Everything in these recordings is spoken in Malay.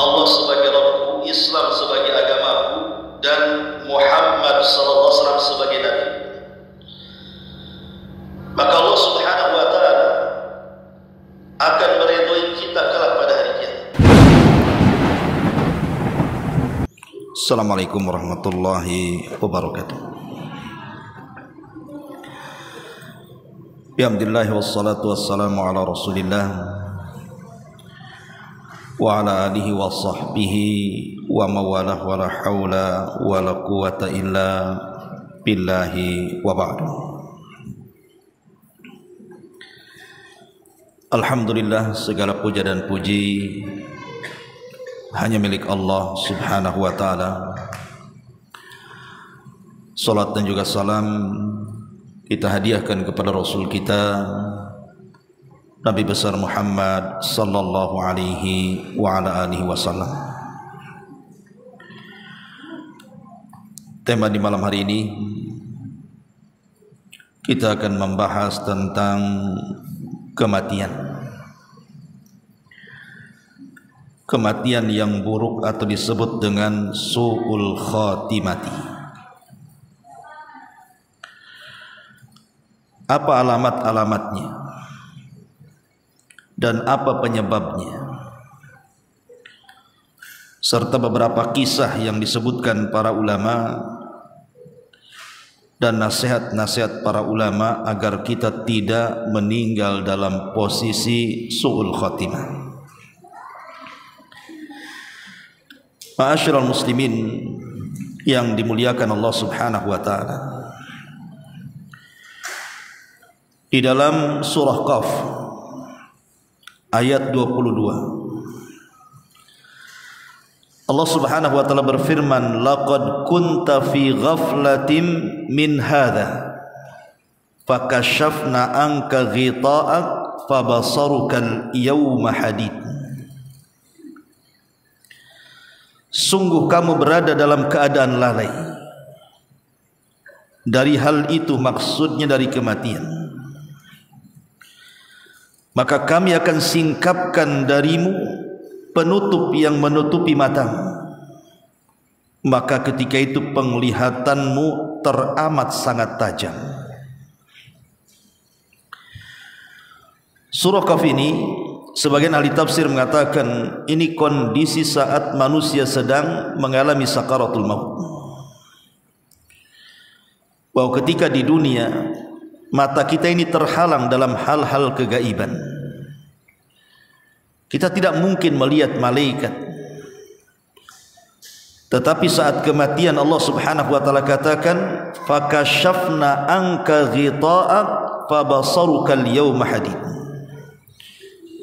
Allah sebagai Rabbku, Islam sebagai agamaku, dan Muhammad sallallahu alaihi wasallam sebagai nabi. Maka Allah Subhanahu wa taala akan meridhai kita kelak pada hari kiamat. Assalamualaikum warahmatullahi wabarakatuh. Alhamdulillah wassalatu wassalamu ala Rasulillah wa ala alihi wa sahbihi wa mawalah wa la hawla wa la quwata illa billahi wa ba'du. Alhamdulillah, segala puja dan puji hanya milik Allah Subhanahu wa ta'ala. Salat dan juga salam kita hadiahkan kepada Rasul kita Nabi besar Muhammad sallallahu alaihi wa ala alihi wasallam. Tema di malam hari ini kita akan membahas tentang kematian. Kematian yang buruk atau disebut dengan su'ul khatimati. Apa alamat-alamatnya dan apa penyebabnya, serta beberapa kisah yang disebutkan para ulama dan nasihat-nasihat para ulama agar kita tidak meninggal dalam posisi su'ul khatimah. Ma'asyiral muslimin yang dimuliakan Allah Subhanahu wa ta'ala, di dalam surah Qaf ayat 22 Allah Subhanahu wa taala berfirman, laqad kunta fi ghaflatin min hadza fakashafna anka ghita'ak fabasarukal yawma hadid. Sungguh kamu berada dalam keadaan lalai dari hal itu, maksudnya dari kematian. Maka kami akan singkapkan darimu penutup yang menutupi matamu. Maka ketika itu penglihatanmu teramat sangat tajam. Surah Qaf ini, sebagian ahli tafsir mengatakan ini kondisi saat manusia sedang mengalami sakaratul maut. Bahwa ketika di dunia mata kita ini terhalang dalam hal-hal kegaiban. Kita tidak mungkin melihat malaikat. Tetapi saat kematian Allah Subhanahu wa taala katakan, fakashafna anka ghita'ak fabasarukal yawma hadid.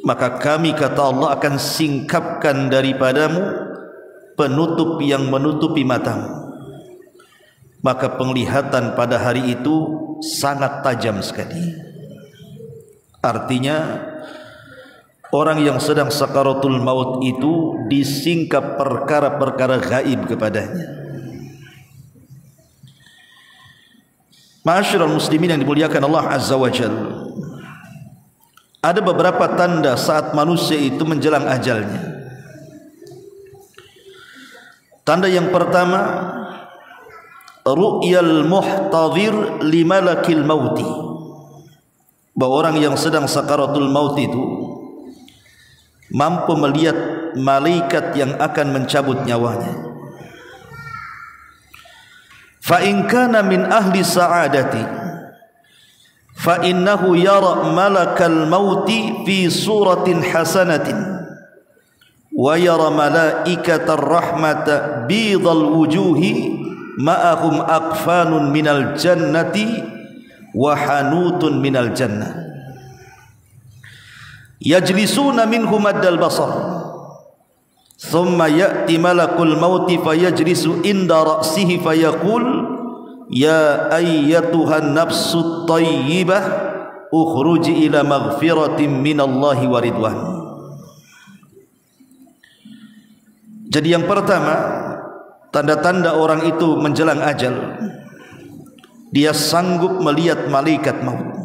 Maka kami, kata Allah, akan singkapkan daripadamu penutup yang menutupi matamu. Maka penglihatan pada hari itu sangat tajam sekali. Artinya orang yang sedang sakaratul maut itu disingkap perkara-perkara gaib kepadanya. Ma'asyiral muslimin yang dimuliakan Allah Azza wa Jalla, ada beberapa tanda saat manusia itu menjelang ajalnya. Tanda yang pertama, ru'yal muhtadhir li malakil mauti. Bahwa orang yang sedang sakaratul maut itu mampu melihat malaikat yang akan mencabut nyawanya. Fa in kana min ahli sa'adati fa innahu yara malakal mauti fi suratin hasanatin wa yara malaikatar rahmata bidal wujuhi ma'ahum aqfanun minal jannati wa hanutun minal jannah yajlisuna minhum maddal basar thumma ya'ti malakul mauti fayajlisu inda ra'sihi fayaqul ya ayyatuhan nafsut tayyibah ukhruji ila maghfiratin minallahi wa ridwan. Jadi yang pertama, tanda-tanda orang itu menjelang ajal, dia sanggup melihat malaikat maut.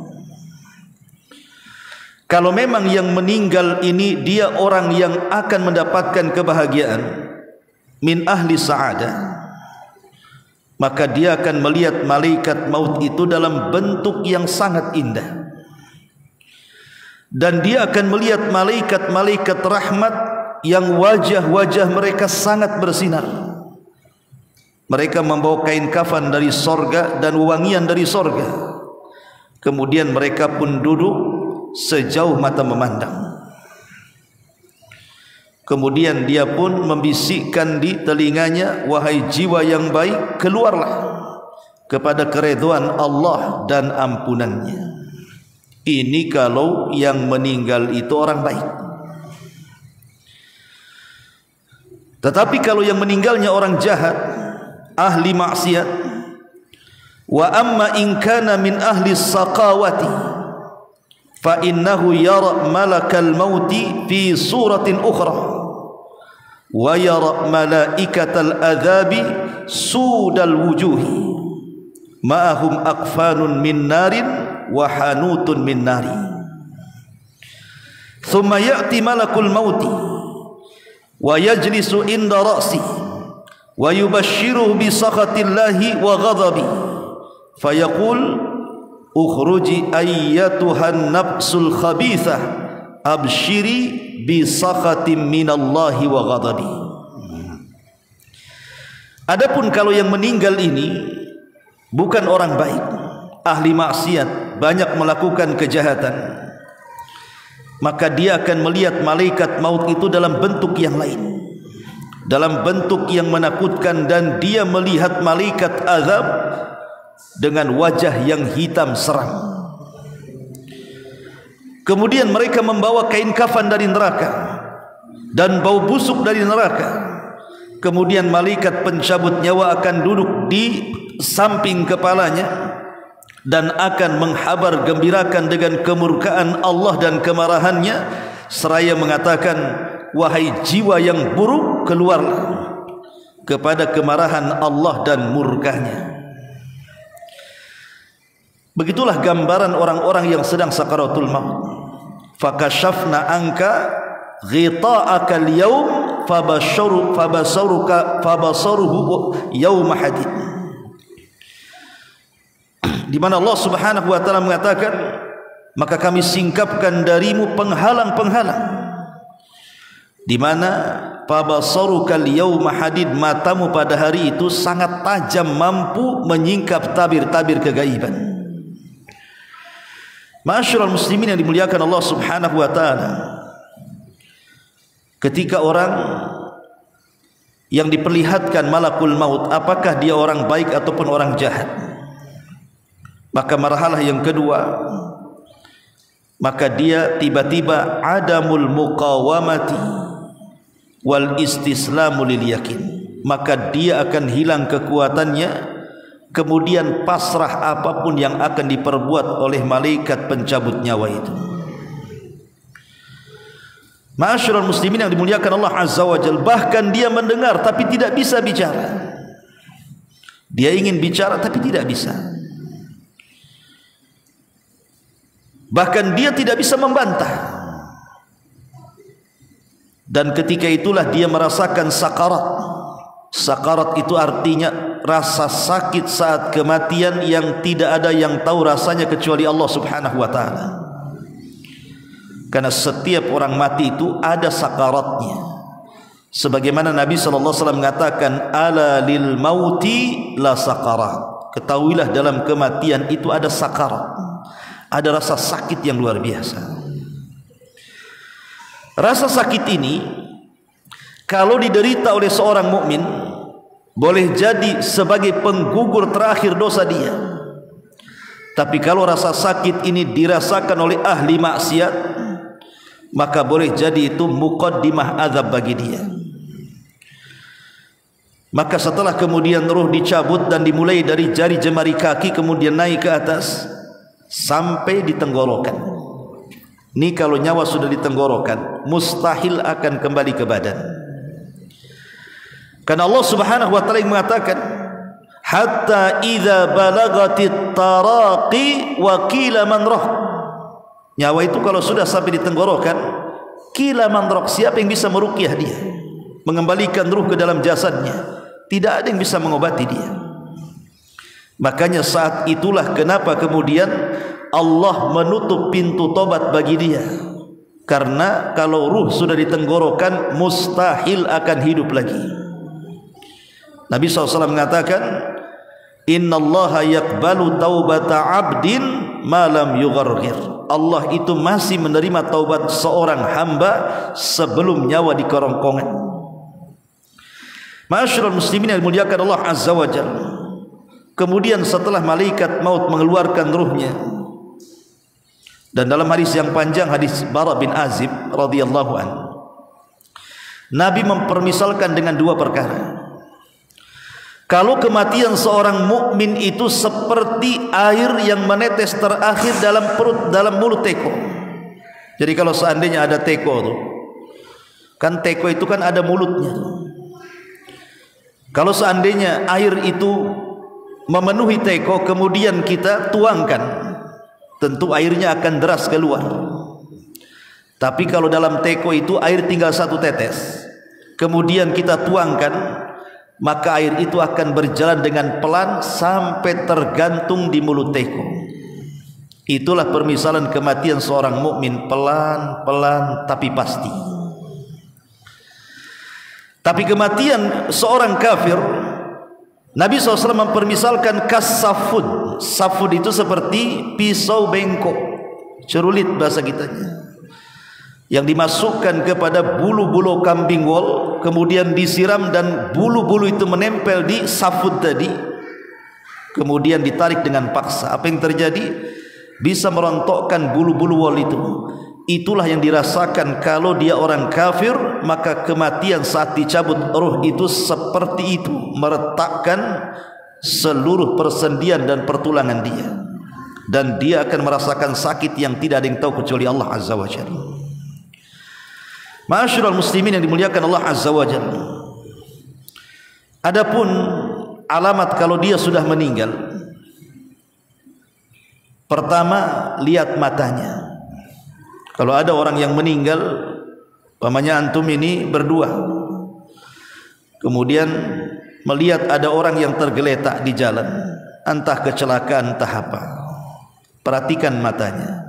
kalau memang yang meninggal ini dia orang yang akan mendapatkan kebahagiaan, min ahli sa'adah, maka dia akan melihat malaikat maut itu dalam bentuk yang sangat indah. Dan dia akan melihat malaikat-malaikat rahmat yang wajah-wajah mereka sangat bersinar. Mereka membawa kain kafan dari sorga dan wangian dari sorga. Kemudian mereka pun duduk sejauh mata memandang. Kemudian dia pun membisikkan di telinganya, wahai jiwa yang baik, keluarlah kepada keridhaan Allah dan ampunannya. Ini kalau yang meninggal itu orang baik. Tetapi kalau yang meninggalnya orang jahat, ahli maksiat, wa amma in kana min ahli saqawati fa innahu yara malakal mauti fi suratin ukhra wa yara malaikatal adzabi sudal wujuhi ma'ahum aqfanun min narin wa hanutun min nari. Thumma ya'ti malakul mauti wa yajlisu inda ra'si wa yubashshiruhu bi sakhatillahi wa ghadabi fayaqul ukhruji ayyatuhan nafsul khabithah abshiri bi sakhatin minallahi wa ghadabi. Adapun kalau yang meninggal ini bukan orang baik, ahli maksiat, banyak melakukan kejahatan, maka dia akan melihat malaikat maut itu dalam bentuk yang lain, dalam bentuk yang menakutkan, dan dia melihat malaikat azab dengan wajah yang hitam seram. Kemudian mereka membawa kain kafan dari neraka dan bau busuk dari neraka. Kemudian malaikat pencabut nyawa akan duduk di samping kepalanya dan akan menghabar gembirakan dengan kemurkaan Allah dan kemarahannya, seraya mengatakan, wahai jiwa yang buruk, keluarlah kepada kemarahan Allah dan murkanya. Begitulah gambaran orang-orang yang sedang sakaratul maut. Fakashafna anka ghita'aka al-yawm fabasaruhu yawma hadid. Di mana Allah Subhanahu wa taala mengatakan, maka kami singkapkan darimu penghalang-penghalang, di mana fabasarukal yawma hadid, matamu pada hari itu sangat tajam, mampu menyingkap tabir-tabir kegaiban. Ma'asyiral muslimin yang dimuliakan Allah Subhanahu wa taala, ketika orang yang diperlihatkan malakul maut, apakah dia orang baik ataupun orang jahat, maka marhalah yang kedua, maka dia tiba-tiba adamul muqawamati wal istislamu lil yakin, maka dia akan hilang kekuatannya, kemudian pasrah apapun yang akan diperbuat oleh malaikat pencabut nyawa itu. Ma'asyiral muslimin yang dimuliakan Allah Azza wa Jalla, bahkan dia mendengar tapi tidak bisa bicara. Dia ingin bicara tapi tidak bisa. Bahkan dia tidak bisa membantah. Dan ketika itulah dia merasakan sakarat. Sakarat itu artinya rasa sakit saat kematian yang tidak ada yang tahu rasanya kecuali Allah Subhanahu wa taala. Karena setiap orang mati itu ada sakaratnya. Sebagaimana Nabi sallallahu alaihi wasallam mengatakan, ala lil mauti la sakarat. Ketahuilah dalam kematian itu ada sakarat. Ada rasa sakit yang luar biasa. Rasa sakit ini kalau diderita oleh seorang mukmin, boleh jadi sebagai penggugur terakhir dosa dia. Tapi kalau rasa sakit ini dirasakan oleh ahli maksiat, maka boleh jadi itu muqaddimah azab bagi dia. Maka setelah kemudian ruh dicabut dan dimulai dari jari jemari kaki, kemudian naik ke atas sampai di tenggorokan. Ini kalau nyawa sudah di tenggorokan, mustahil akan kembali ke badan. Karena Allah Subhanahu wa taala yang mengatakan, hatta idza balagatit taraqi wa qila man rah. Nyawa itu kalau sudah sampai di tenggorokan, kila mandrok, siapa yang bisa meruqyah dia, mengembalikan ruh ke dalam jasadnya? Tidak ada yang bisa mengobati dia. Makanya saat itulah kenapa kemudian Allah menutup pintu tobat bagi dia, karena kalau ruh sudah di tenggorokan mustahil akan hidup lagi. Nabi SAW mengatakan, innallaha yaqbalu taubata abdin ma lam yugharghir. Allah itu masih menerima taubat seorang hamba sebelum nyawa di kerongkongan. Ma'asyiral muslimin yang dimuliakan Allah Azza wa Jalla, kemudian setelah malaikat maut mengeluarkan ruhnya, dan dalam hadis yang panjang, hadis Bara bin Azib radhiyallahu anhu, Nabi mempermisalkan dengan dua perkara. Kalau kematian seorang mukmin itu seperti air yang menetes terakhir dalam perut, dalam mulut teko. Jadi kalau seandainya ada teko tuh, kan teko itu kan ada mulutnya. Kalau seandainya air itu memenuhi teko, kemudian kita tuangkan, tentu airnya akan deras keluar. Tapi kalau dalam teko itu air tinggal satu tetes, kemudian kita tuangkan, maka air itu akan berjalan dengan pelan sampai tergantung di mulut teko. Itulah permisalan kematian seorang mukmin, pelan-pelan tapi pasti. Tapi kematian seorang kafir, Nabi SAW mempermisalkan kas-safud. Safud itu seperti pisau bengkok, cerulit bahasa kitanya, yang dimasukkan kepada bulu-bulu kambing wol, kemudian disiram dan bulu-bulu itu menempel di safud tadi, kemudian ditarik dengan paksa. Apa yang terjadi? Bisa merontokkan bulu-bulu wol itu. Itulah yang dirasakan kalau dia orang kafir. Maka kematian saat dicabut ruh itu seperti itu, meretakkan seluruh persendian dan pertulangan dia, dan dia akan merasakan sakit yang tidak ada yang tahu kecuali Allah Azza wa Jalla. Ma'asyiral muslimin yang dimuliakan Allah Azza wa Jalla, adapun alamat kalau dia sudah meninggal, pertama lihat matanya. Kalau ada orang yang meninggal, umpamanya antum ini berdua, kemudian melihat ada orang yang tergeletak di jalan, entah kecelakaan entah apa, perhatikan matanya.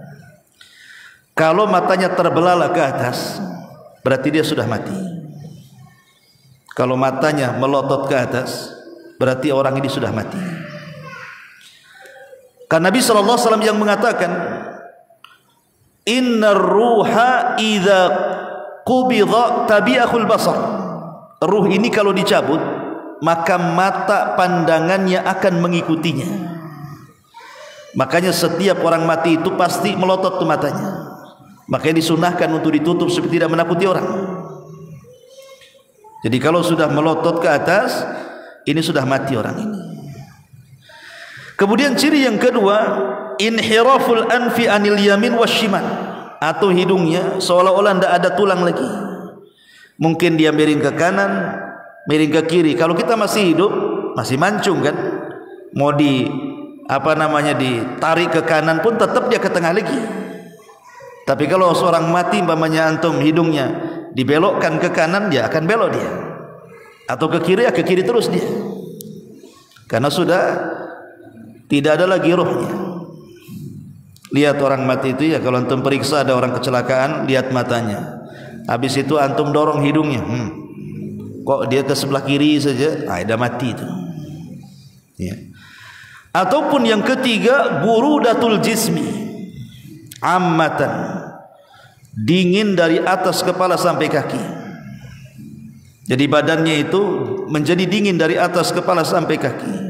Kalau matanya terbelalak ke atas, berarti dia sudah mati. Kalau matanya melotot ke atas, berarti orang ini sudah mati. Karena Nabi SAW yang mengatakan, innar ruha idza qubidha tabi'ahul basar. Ruh ini kalau dicabut, maka mata pandangannya akan mengikutinya. Makanya setiap orang mati itu pasti melotot tuh matanya. Makanya disunahkan untuk ditutup supaya tidak menakuti orang. Jadi kalau sudah melotot ke atas, ini sudah mati orang ini. Kemudian ciri yang kedua, inhiraful anfi anil yamin wasyimal, atau hidungnya seolah-olah tidak ada tulang lagi. Mungkin dia miring ke kanan, miring ke kiri. Kalau kita masih hidup, masih mancung kan, mau ditarik ke kanan pun tetap dia ke tengah lagi. Tapi kalau seorang mati, umpamanya antum hidungnya dibelokkan ke kanan, dia akan belok dia, atau ke kiri, ya ke kiri terus dia, karena sudah tidak ada lagi rohnya. Lihat orang mati itu ya, kalau antum periksa ada orang kecelakaan, lihat matanya. Habis itu antum dorong hidungnya, kok dia ke sebelah kiri saja, ada mati itu ya. Ataupun yang ketiga, burudatul jismi ammatan, dingin dari atas kepala sampai kaki. Jadi badannya itu menjadi dingin dari atas kepala sampai kaki.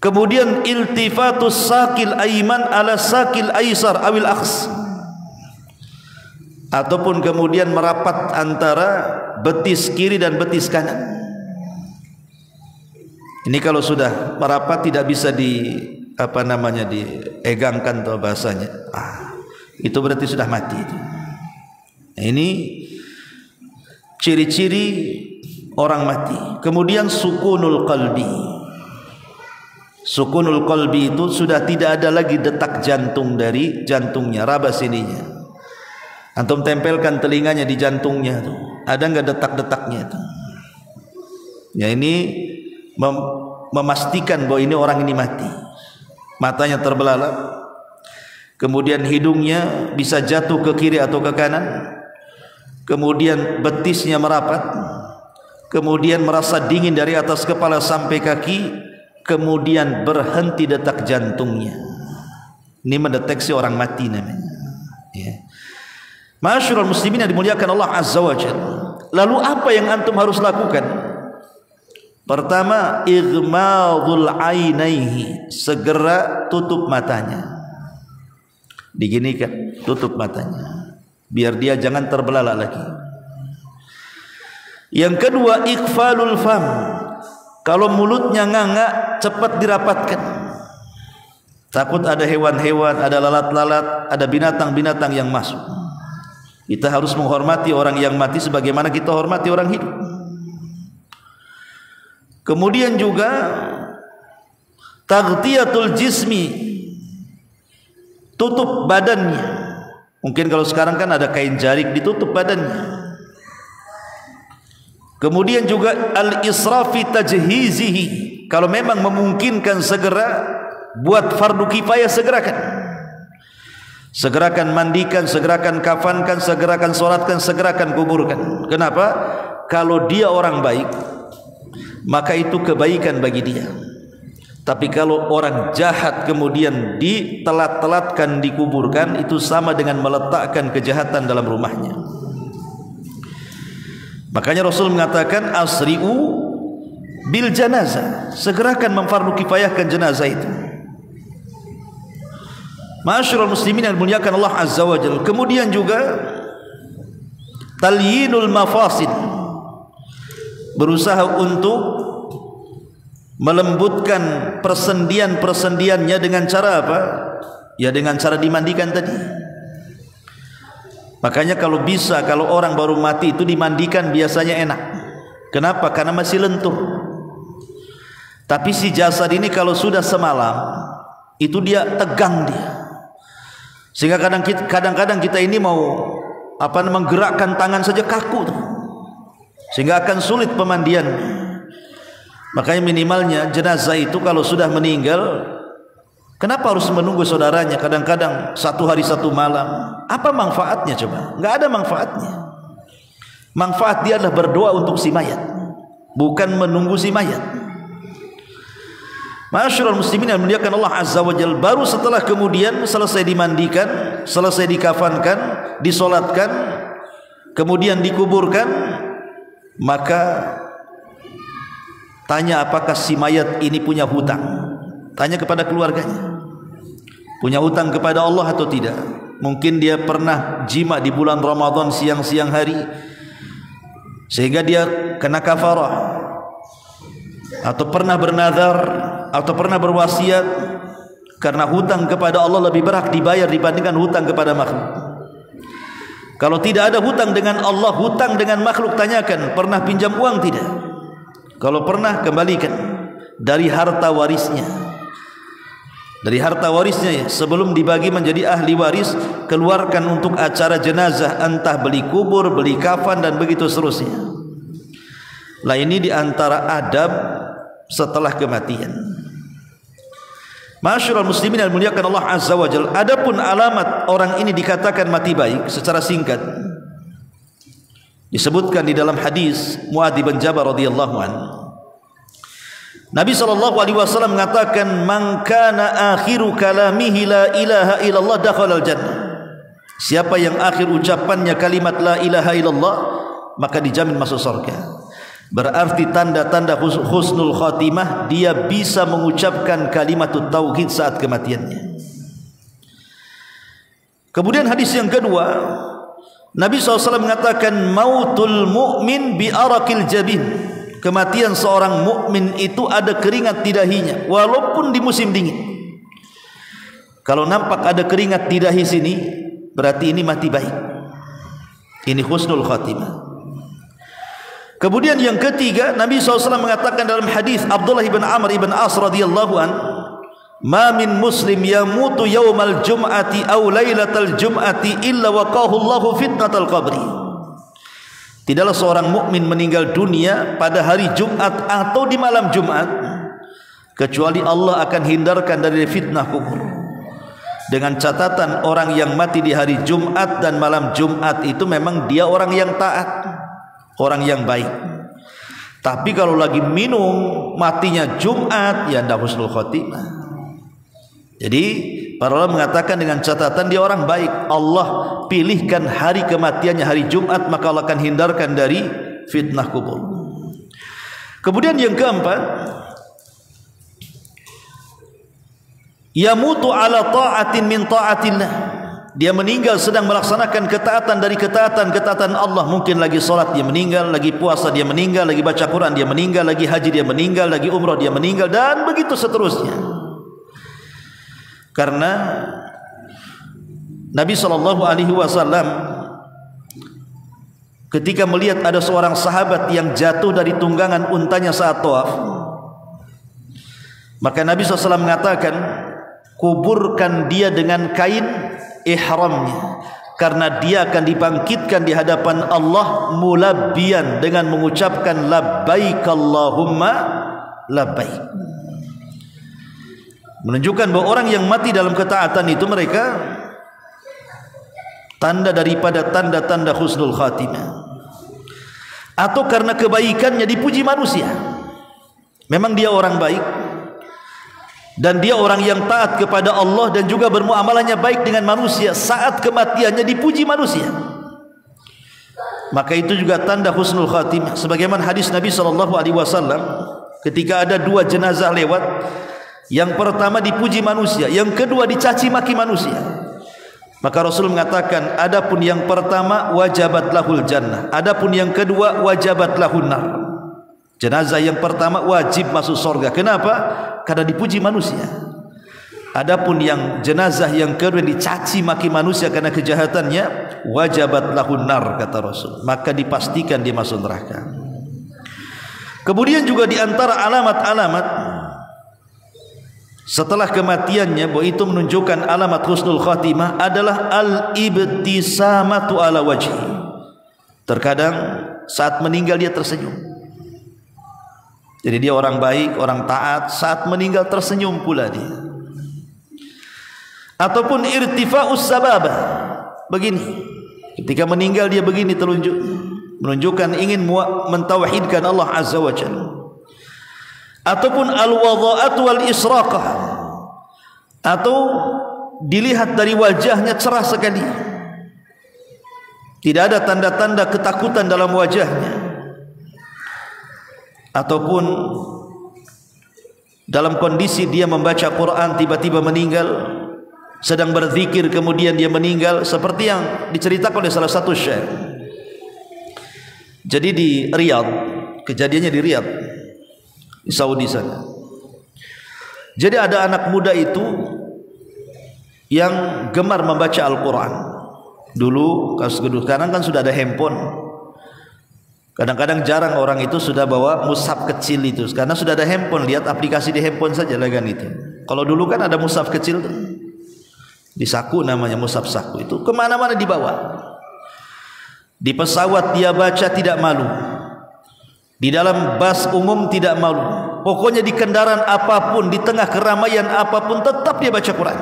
Kemudian iltifatus sakil aiman ala sakil aisar awil aks, ataupun kemudian merapat antara betis kiri dan betis kanan. Ini kalau sudah merapat tidak bisa diegangkan atau bahasanya, itu berarti sudah mati itu. Ini ciri-ciri orang mati. Kemudian sukunul qalbi, Sukunul qalbi itu sudah tidak ada lagi detak jantung dari jantungnya, raba sininya. Antum tempelkan telinganya di jantungnya tuh, ada enggak detak-detaknya itu? Ya, ini memastikan bahwa ini orang ini mati. Matanya terbelalak, kemudian hidungnya bisa jatuh ke kiri atau ke kanan, kemudian betisnya merapat, kemudian merasa dingin dari atas kepala sampai kaki, kemudian berhenti detak jantungnya. Ini mendeteksi orang mati namanya. Ya. Ma'asyiral muslimin yang dimuliakan Allah Azza wa Jalla. Lalu apa yang antum harus lakukan? Pertama, ighmadul ainaihi, segera tutup matanya. Diginikan, tutup matanya, biar dia jangan terbelalak lagi. Yang kedua, iqfalul fam, kalau mulutnya nganga, cepat dirapatkan. Takut ada hewan-hewan, ada lalat-lalat, ada binatang-binatang yang masuk. Kita harus menghormati orang yang mati sebagaimana kita hormati orang hidup. Kemudian juga taghtiyatul jismi, tutup badannya. Mungkin kalau sekarang kan ada kain jarik, ditutup badannya. Kemudian juga al-israfi tajhizihi, kalau memang memungkinkan segera buat fardu kifayah, segerakan. Segerakan mandikan, segerakan kafankan, segerakan solatkan, segerakan kuburkan. Kenapa? Kalau dia orang baik, maka itu kebaikan bagi dia. Tapi kalau orang jahat kemudian ditelat-telatkan, dikuburkan, itu sama dengan meletakkan kejahatan dalam rumahnya. Makanya Rasul mengatakan asri'u bil janazah, segerakan memfardu kifayahkan jenazah itu. Ma'asyiral muslimin yang dimuliakan Allah Azza wa Jalla. Kemudian juga talyinul mafasid, berusaha untuk melembutkan persendian-persendiannya dengan cara apa? Ya dengan cara dimandikan tadi. Makanya kalau bisa, kalau orang baru mati itu dimandikan biasanya enak. Kenapa? Karena masih lentur. Tapi si jasad ini kalau sudah semalam, itu dia tegang dia. Sehingga kadang-kadang kita ini mau menggerakkan tangan saja kaku tuh. Sehingga akan sulit pemandian. Makanya minimalnya jenazah itu kalau sudah meninggal, kenapa harus menunggu saudaranya kadang-kadang 1 hari 1 malam? Apa manfaatnya coba? Enggak ada manfaatnya. Manfaat dia adalah berdoa untuk si mayat, bukan menunggu si mayat. Ma'asyiral muslimin yang dimuliakan Allah Azza wa Jalla, baru setelah kemudian selesai dimandikan, selesai dikafankan, disolatkan, kemudian dikuburkan, maka tanya apakah si mayat ini punya hutang. Tanya kepada keluarganya, punya hutang kepada Allah atau tidak. Mungkin dia pernah jima di bulan Ramadan siang-siang hari sehingga dia kena kafarah, atau pernah bernazar, atau pernah berwasiat, karena hutang kepada Allah lebih berat dibayar dibandingkan hutang kepada makhluk. Kalau tidak ada hutang dengan Allah, hutang dengan makhluk, tanyakan pernah pinjam uang tidak? Kalau pernah, kembalikan dari harta warisnya. Dari harta warisnya ya, sebelum dibagi menjadi ahli waris, keluarkan untuk acara jenazah, entah beli kubur, beli kafan, dan begitu seterusnya. Lah ini diantara adab setelah kematian. Ma'asyiral muslimin yang dimuliakan Allah Azza wa Jalla, adapun alamat orang ini dikatakan mati baik secara singkat disebutkan di dalam hadis Muadz bin Jabal radhiyallahu anhu. Nabi SAW mengatakan, man kana akhiru kalamihi la ilaha illallah dakhala al-jannah. Siapa yang akhir ucapannya kalimat la ilaha illallah, maka dijamin masuk surga. Berarti tanda-tanda husnul khatimah, dia bisa mengucapkan kalimatut tauhid saat kematiannya. Kemudian hadis yang kedua, Nabi SAW mengatakan mautul mu'min bi arakil jabin. Kematian seorang mukmin itu ada keringat di dahinya walaupun di musim dingin. Kalau nampak ada keringat di dahi sini, berarti ini mati baik. Ini husnul khatimah. Kemudian yang ketiga, Nabi SAW mengatakan dalam hadis Abdullah bin Amr bin As radhiyallahu an, ma min muslim yamutu yaumal jum'ati aw lailatal jum'ati illa waqahu Allahu fitnatal qabri. Tidaklah seorang mukmin meninggal dunia pada hari Jumat atau di malam Jumat kecuali Allah akan hindarkan dari fitnah kubur. Dengan catatan orang yang mati di hari Jumat dan malam Jumat itu memang dia orang yang taat, orang yang baik. Tapi kalau lagi minum matinya Jumat, ya ndak husnul khotimah. Jadi para ulama mengatakan dengan catatan dia orang baik, Allah pilihkan hari kematiannya hari Jumat, maka Allah akan hindarkan dari fitnah kubur. Kemudian yang keempat, yamutu ala ta'atin min ta'atillah. Dia meninggal sedang melaksanakan ketaatan dari ketaatan Allah. Mungkin lagi solat dia meninggal, lagi puasa dia meninggal, lagi baca Quran dia meninggal, lagi haji dia meninggal, lagi umrah dia meninggal, dan begitu seterusnya. Karena Nabi SAW ketika melihat ada seorang sahabat yang jatuh dari tunggangan untanya saat tawaf, maka Nabi SAW mengatakan, kuburkan dia dengan kain ihramnya, karena dia akan dibangkitkan di hadapan Allah mulabbiyan, dengan mengucapkan labbaik Allahumma labbaik. Menunjukkan bahwa orang yang mati dalam ketaatan itu mereka tanda daripada tanda-tanda husnul khatimah. Atau karena kebaikannya dipuji manusia. Memang dia orang baik dan dia orang yang taat kepada Allah dan juga bermuamalahnya baik dengan manusia, saat kematiannya dipuji manusia, maka itu juga tanda husnul khatimah. Sebagaimana hadis Nabi SAW ketika ada dua jenazah lewat, yang pertama dipuji manusia, yang kedua dicaci maki manusia, maka Rasul mengatakan, adapun yang pertama wajabat lahul jannah, adapun yang kedua wajabat lahun nar. Jenazah yang pertama wajib masuk surga. Kenapa? Karena dipuji manusia. Adapun yang jenazah yang kedua dicaci maki manusia karena kejahatannya, wajabat lahun nar, kata Rasul, maka dipastikan dia masuk neraka. Kemudian juga di antara alamat-alamat setelah kematiannya, bahwa itu menunjukkan alamat husnul khatimah, adalah al-ibtisamatu ala wajhi. Terkadang saat meninggal dia tersenyum. Jadi dia orang baik, orang taat, saat meninggal tersenyum pula dia. Ataupun irtifa'us sababah, begini, ketika meninggal dia begini telunjuk, menunjukkan ingin mentauhidkan Allah Azza wa Jalla. Ataupun al-wadha'at wal israqah, atau dilihat dari wajahnya cerah sekali, tidak ada tanda-tanda ketakutan dalam wajahnya. Ataupun dalam kondisi dia membaca Quran tiba-tiba meninggal, sedang berzikir kemudian dia meninggal, seperti yang diceritakan oleh salah satu syekh. Jadi di Riyadh, kejadiannya di Riyadh di Saudi sana. Jadi ada anak muda itu yang gemar membaca Al-Quran. Dulu, sekarang kan sudah ada handphone. Kadang-kadang jarang orang itu sudah bawa mushaf kecil itu, karena sudah ada handphone, lihat aplikasi di handphone saja lah kan itu. Kalau dulu kan ada mushaf kecil tuh, di saku namanya, mushaf saku itu kemana-mana dibawa. Di pesawat dia baca tidak malu, di dalam bus umum tidak malu, pokoknya di kendaraan apapun, di tengah keramaian apapun, tetap dia baca Quran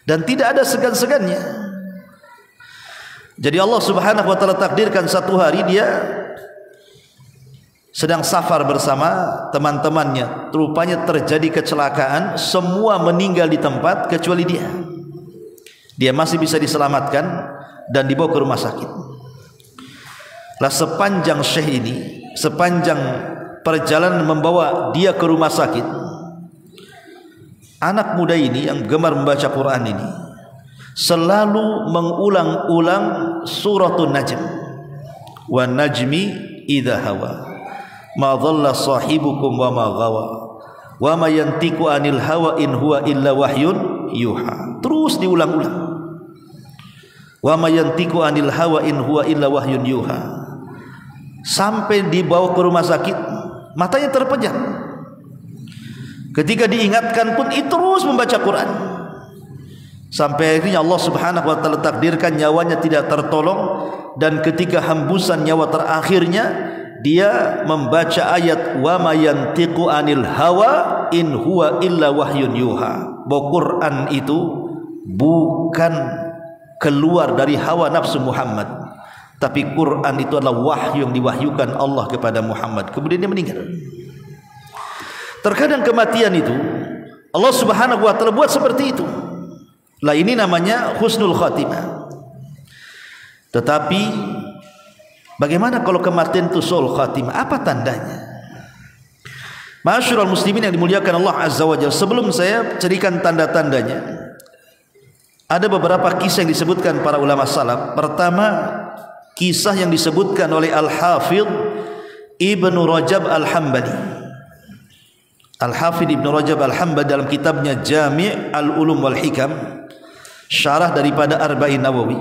dan tidak ada segan-segannya. Jadi Allah Subhanahu wa taala takdirkan satu hari dia sedang safar bersama teman-temannya, rupanya terjadi kecelakaan, semua meninggal di tempat kecuali dia. Dia masih bisa diselamatkan dan dibawa ke rumah sakit. Lah sepanjang syekh ini, sepanjang perjalanan membawa dia ke rumah sakit, anak muda ini yang gemar membaca Quran ini selalu mengulang-ulang suratun Najm, wan najmi idza hawa ma dhalla sahibukum wa ma ghawa wa ma yantiqu anil hawa in huwa illa wahyun yuha. Terus diulang-ulang, wa ma yantiqu anil hawa in huwa illa wahyun yuha, sampai dibawa ke rumah sakit matanya terpejam Ketika diingatkan pun terus membaca Quran. Sampai akhirnya Allah Subhanahu wa taala takdirkan nyawanya tidak tertolong, dan ketika hembusan nyawa terakhirnya dia membaca ayat wa ma yantiqu anil hawa in huwa illa wahyun yuha. Bahwa Quran itu bukan keluar dari hawa nafsu Muhammad, tapi Quran itu adalah wahyu yang diwahyukan Allah kepada Muhammad. Kemudian dia meninggal. Terkadang kematian itu Allah Subhanahu wa taala buat seperti itu. Lah ini namanya husnul khatimah. Tetapi bagaimana kalau kematian itu su'ul khatimah? Apa tandanya? Ma'asyiral muslimin yang dimuliakan Allah Azza wa Jalla, sebelum saya ceritakan tanda-tandanya, ada beberapa kisah yang disebutkan para ulama salaf. Pertama, kisah yang disebutkan oleh Al-Hafidh Ibnu Rajab Al-Hambali. Al-Hafidh Ibnu Rajab Al-Hambali dalam kitabnya Jami' Al-Ulum wal Hikam, syarah daripada Arba'in Nawawi.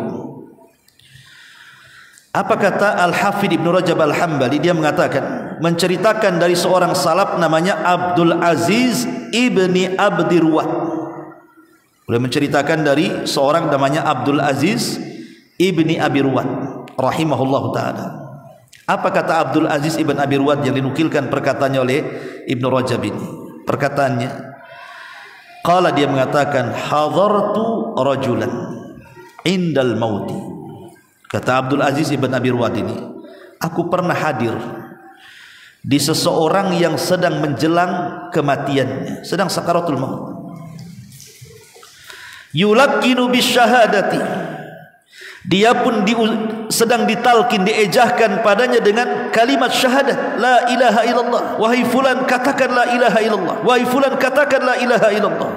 Apa kata Al-Hafidh Ibnu Rajab Al-Hambali? Dia mengatakan, menceritakan dari seorang salaf namanya Abdul Aziz Ibni Abdirwat. Beliau menceritakan dari seorang namanya Abdul Aziz Ibni Abdirwat rahimahullahu taala. Apa kata Abdul Aziz Ibn Abi Ruwad yang dinukilkan perkataannya oleh Ibnu Rajab ini? Perkataannya, qala, dia mengatakan, hadartu rajulan indal mauti. Kata Abdul Aziz Ibn Abi Ruwad ini, aku pernah hadir di seseorang yang sedang menjelang kematiannya, sedang sakaratul maut. Yulakkinu bisyahadati, dia pun sedang ditalkin, diejahkan padanya dengan kalimat syahadat, la ilaha illallah. Wahai fulan, katakan la ilaha illallah. Wahai fulan, katakan la ilaha illallah.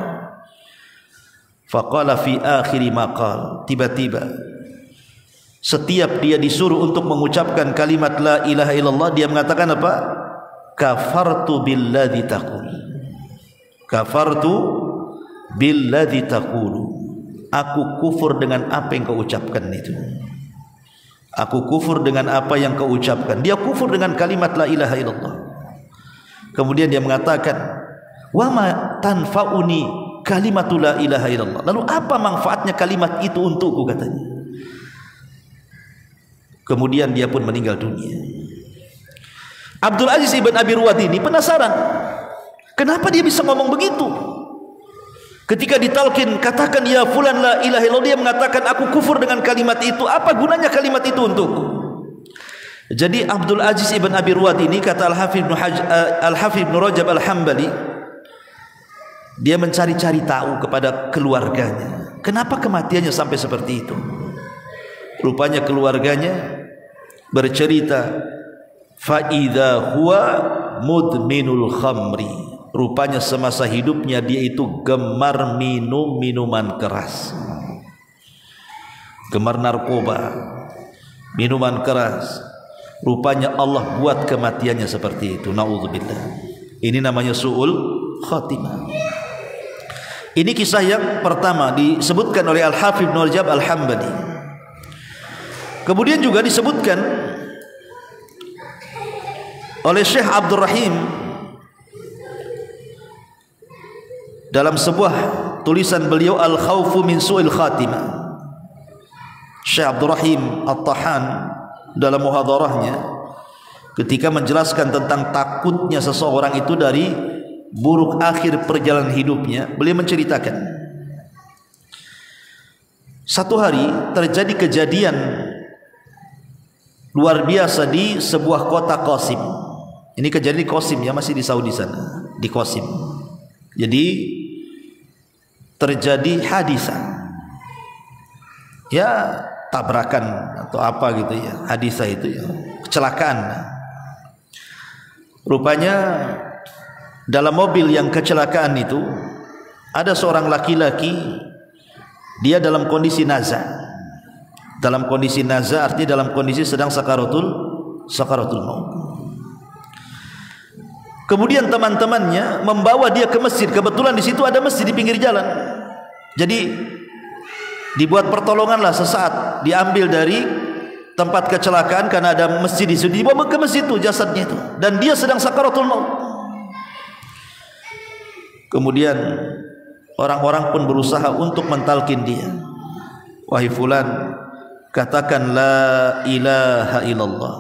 Faqala fi akhiri maqal, tiba-tiba setiap dia disuruh untuk mengucapkan kalimat la ilaha illallah, dia mengatakan apa? Kafartu billadzi taqul. Kafartu billadzi taqulu. Aku kufur dengan apa yang kau ucapkan itu. Aku kufur dengan apa yang kau ucapkan. Dia kufur dengan kalimat la ilaha illallah. Kemudian dia mengatakan, wa ma tanfa'uni kalimatu la ilaha illallah. Lalu apa manfaatnya kalimat itu untukku, katanya. Kemudian dia pun meninggal dunia. Abdul Aziz Ibn Abi Ruwad ini penasaran, kenapa dia bisa ngomong begitu? Ketika ditalkin, katakan ya fulan la ilaha illallah, dia mengatakan aku kufur dengan kalimat itu. Apa gunanya kalimat itu untukku? Jadi Abdul Aziz Ibn Abi Ruwad ini, kata Al-Hafidh Ibn Rajab Al-Hambali, dia mencari-cari tahu kepada keluarganya, kenapa kematiannya sampai seperti itu. Rupanya keluarganya bercerita, fa idza huwa mudminul khamri. Rupanya semasa hidupnya dia itu gemar minum minuman keras, gemar narkoba, minuman keras. Rupanya Allah buat kematiannya seperti itu. Naudzubillah. Ini namanya su'ul khatimah. Ini kisah yang pertama disebutkan oleh Al-Hafidh Ibn Rajab Al-Hambali. Kemudian juga disebutkan oleh Syekh Abdul Rahim dalam sebuah tulisan beliau, Al-Khawfu min Su'il Khatimah. Syekh Abdul Rahim At-Tahan dalam muhadarahnya ketika menjelaskan tentang takutnya seseorang itu dari buruk akhir perjalanan hidupnya, beliau menceritakan, satu hari terjadi kejadian luar biasa di sebuah kota Qasim. Ini kejadian di Qasim ya, masih di Saudi sana, di Qasim. Jadi terjadi hadisah, ya tabrakan atau apa gitu ya, hadisah itu ya, kecelakaan. Rupanya dalam mobil yang kecelakaan itu ada seorang laki-laki, dia dalam kondisi naza. Dalam kondisi naza artinya dalam kondisi sedang sakaratul maut. Kemudian teman-temannya membawa dia ke masjid. Kebetulan di situ ada masjid di pinggir jalan. Jadi dibuat pertolonganlah sesaat, diambil dari tempat kecelakaan karena ada masjid di situ, dibawa ke masjid itu jasadnya itu, dan dia sedang sakaratul maut. Kemudian orang-orang pun berusaha untuk mentalkin dia. Wahai fulan, katakan la ilaha illallah,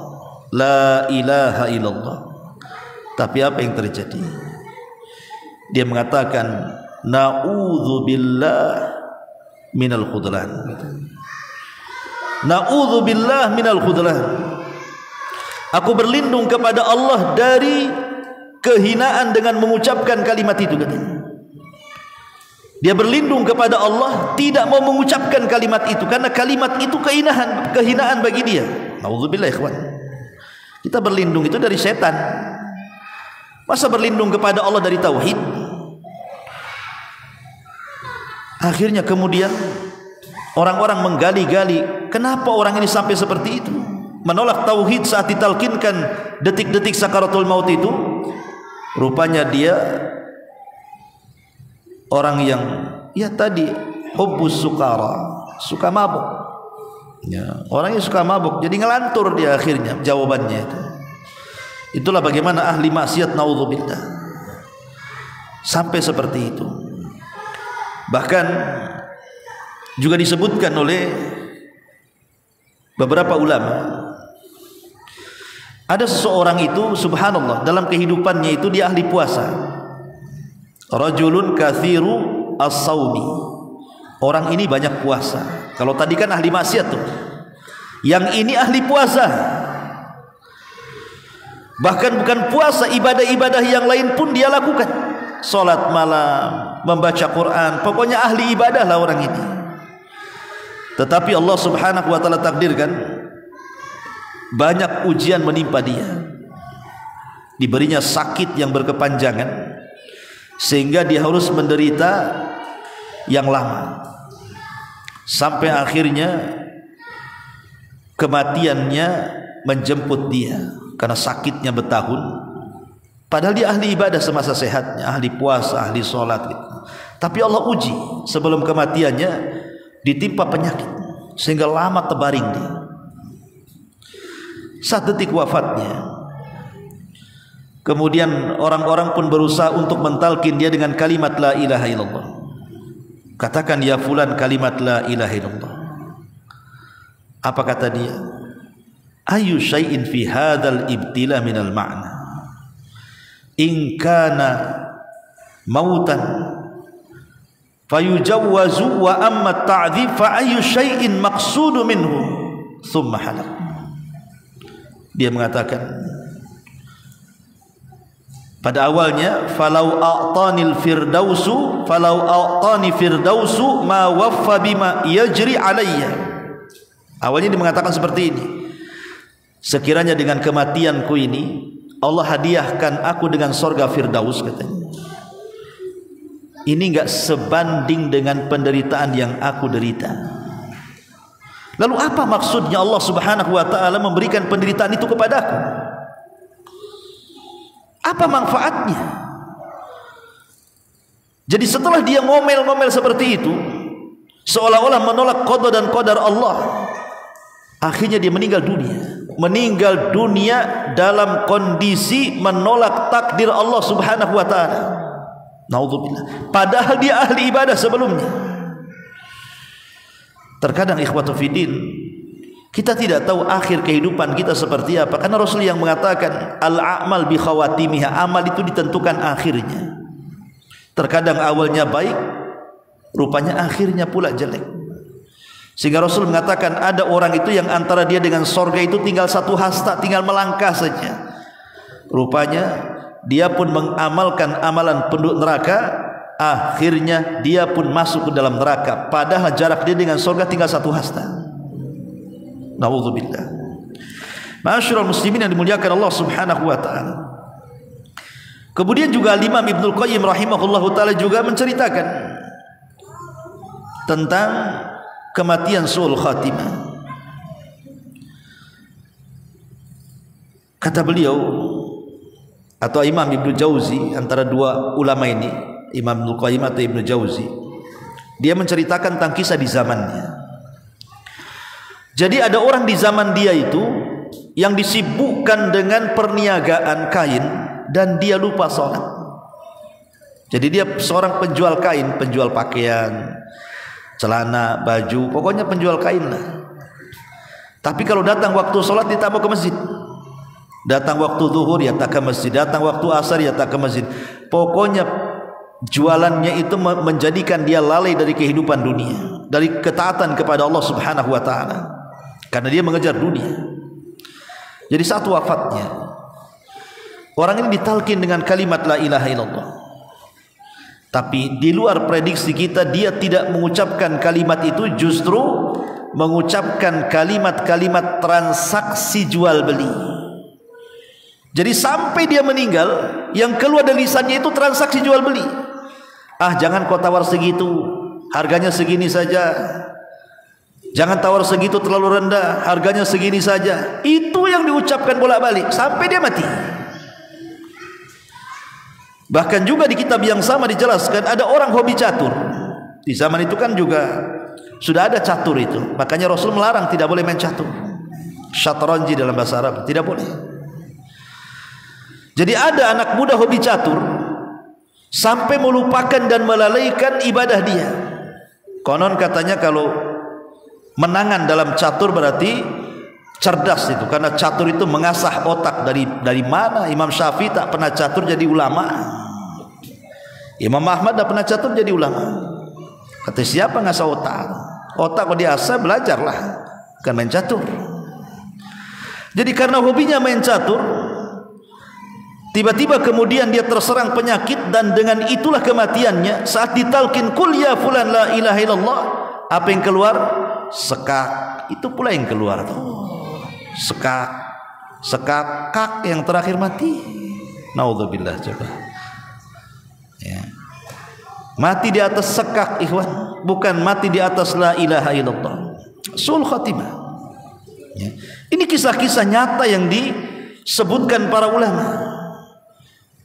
la ilaha illallah. Tapi apa yang terjadi? Dia mengatakan na'udzubillah minal khudlan. Na'udzubillah minal khudlan. Aku berlindung kepada Allah dari kehinaan dengan mengucapkan kalimat itu, katanya. Dia berlindung kepada Allah, tidak mau mengucapkan kalimat itu karena kalimat itu kehinaan bagi dia. Nauzubillah, ikhwan. Kita berlindung itu dari setan. Masa berlindung kepada Allah dari tauhid? Akhirnya kemudian orang-orang menggali-gali, kenapa orang ini sampai seperti itu? Menolak tauhid saat ditalkinkan detik-detik sakaratul maut itu. Rupanya dia orang yang ya tadi hubbus sukara, suka mabuk. Ya, orang yang suka mabuk, jadi ngelantur dia akhirnya jawabannya itu. Itulah bagaimana ahli maksiat, naudzubillah, sampai seperti itu. Bahkan juga disebutkan oleh beberapa ulama, ada seseorang itu subhanallah dalam kehidupannya itu dia ahli puasa. Rajulun kathiru as-sawmi. Orang ini banyak puasa. Kalau tadi kan ahli maksiat tuh, yang ini ahli puasa. Bahkan bukan puasa, ibadah-ibadah yang lain pun dia lakukan. Salat malam, membaca Quran, pokoknya ahli ibadah lah orang ini. Tetapi Allah subhanahu wa ta'ala takdirkan banyak ujian menimpa dia. Diberinya sakit yang berkepanjangan sehingga dia harus menderita yang lama, sampai akhirnya kematiannya menjemput dia karena sakitnya bertahun. Padahal dia ahli ibadah semasa sehatnya, ahli puasa, ahli sholat gitu. Tapi Allah uji sebelum kematiannya, ditimpa penyakit sehingga lama terbaring dia. Saat detik wafatnya, kemudian orang-orang pun berusaha untuk mentalkin dia dengan kalimat la ilaha illallah. Katakan ya fulan kalimat la ilaha illallah. Apa kata dia? Ayu syai'in fi hadzal ibtila minal ma'na. In kana mautan fayujawwazu wa amma ta'dzib fa ayu syai'in maqsudu minhu thumma halak. Dia mengatakan pada awalnya falau a'tanil firdausu falau a'tani firdausu ma waffa bima yajri alayya. Awalnya dia mengatakan seperti ini, sekiranya dengan kematianku ini Allah hadiahkan aku dengan sorga firdaus, katanya, ini enggak sebanding dengan penderitaan yang aku derita. Lalu apa maksudnya Allah subhanahu wa ta'ala memberikan penderitaan itu kepadaku? Apa manfaatnya? Jadi setelah dia ngomel-ngomel seperti itu, seolah-olah menolak qada dan qadar Allah, akhirnya dia meninggal dunia. Meninggal dunia dalam kondisi menolak takdir Allah subhanahu wa ta'ala. Naudzubillah. Padahal dia ahli ibadah sebelumnya. Terkadang ikhwatu fiddin, kita tidak tahu akhir kehidupan kita seperti apa, karena Rasul yang mengatakan al-a'mal bi khawatimiha, amal itu ditentukan akhirnya. Terkadang awalnya baik, rupanya akhirnya pula jelek. Sehingga Rasul mengatakan ada orang itu yang antara dia dengan sorga itu tinggal satu hasta, tinggal melangkah saja. Rupanya dia pun mengamalkan amalan penduduk neraka, akhirnya dia pun masuk ke dalam neraka, padahal jarak dia dengan sorga tinggal satu hasta. Nauzubillah. Ma'asyiral muslimin yang dimuliakan Allah subhanahu wa ta'ala. Kemudian juga Imam Ibnul Qayyim rahimahullahu ta'ala juga menceritakan tentang kematian su'ul khatimah. Kata beliau, atau Imam Ibnu Jauzi, antara dua ulama ini, Imam Ibnul Qayyim atau Ibnu Jauzi, dia menceritakan tentang kisah di zamannya. Jadi ada orang di zaman dia itu yang disibukkan dengan perniagaan kain dan dia lupa sholat. Jadi dia seorang penjual kain, penjual pakaian, celana, baju, pokoknya penjual kain lah. Tapi kalau datang waktu sholat dia tak mau ke masjid. Datang waktu zuhur ya tak ke masjid, datang waktu asar ya tak ke masjid. Pokoknya jualannya itu menjadikan dia lalai dari kehidupan dunia, dari ketaatan kepada Allah Subhanahu wa taala. Karena dia mengejar dunia. Jadi saat wafatnya, orang ini ditalkin dengan kalimat la ilaha illallah. Tapi di luar prediksi kita, dia tidak mengucapkan kalimat itu, justru mengucapkan kalimat-kalimat transaksi jual beli. Jadi sampai dia meninggal, yang keluar dari lisannya itu transaksi jual beli. Ah, jangan kau tawar segitu, harganya segini saja. Jangan tawar segitu, terlalu rendah, harganya segini saja. Itu yang diucapkan bolak-balik sampai dia mati. Bahkan juga di kitab yang sama dijelaskan ada orang hobi catur. Di zaman itu kan juga sudah ada catur itu. Makanya Rasul melarang tidak boleh main catur. Syatranji dalam bahasa Arab tidak boleh. Jadi ada anak muda hobi catur sampai melupakan dan melalaikan ibadah dia. Konon katanya kalau menangan dalam catur berarti cerdas itu, karena catur itu mengasah otak. Dari mana Imam Syafi'i tak pernah catur jadi ulama, Imam Ahmad tak pernah catur jadi ulama. Kata siapa ngasah otak? Otak kalau diasah belajarlah, bukan main catur. Jadi karena hobinya main catur, tiba-tiba kemudian dia terserang penyakit, dan dengan itulah kematiannya. Saat ditalkin kul ya fulan la ilaha illallah, apa yang keluar? Sekak. Itu pula yang keluar tuh. Sekak yang terakhir mati. Naudzubillah. Coba ya. Mati di atas sekak, ikhwan, bukan mati di atas la ilaha illallah. Sul khatimah ya. Ini kisah-kisah nyata yang disebutkan para ulama